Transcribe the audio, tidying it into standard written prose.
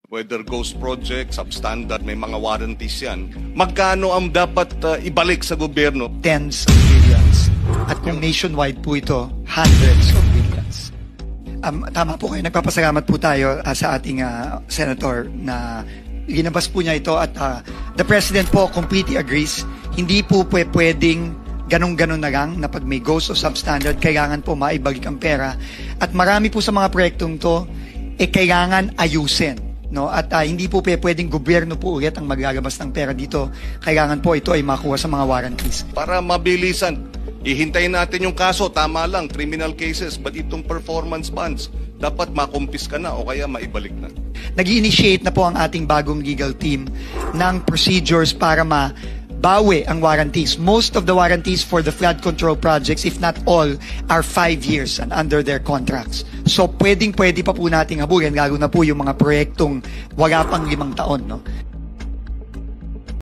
Whether ghost project, substandard, may mga warranties yan. Magkano ang dapat ibalik sa gobyerno? Tens of billions. At kung nationwide po ito, hundreds of billions. Tama po kayo. Nagpapasalamat po tayo sa ating senator na linabas po niya ito at the President po completely agrees. Hindi po pwedeng ganun-ganun na lang na pag may ghost o substandard, kailangan po maibalik ang pera. At marami po sa mga proyektong to, kailangan ayusin. No? At hindi po pwedeng gobyerno po ulit ang maglalabas ng pera dito. Kailangan po ito ay makuha sa mga warranties. Para mabilisan, ihintayin natin yung kaso. Tama lang, criminal cases. But itong performance bonds, dapat makumpiska na o kaya maibalik na. Nag-initiate na po ang ating bagong legal team ng procedures para bawi ang warranties. Most of the warranties for the flood control projects, if not all, are 5 years and under their contracts. So pwede pa po nating habulin, lalo na po yung mga proyektong wala pang 5 taon. No?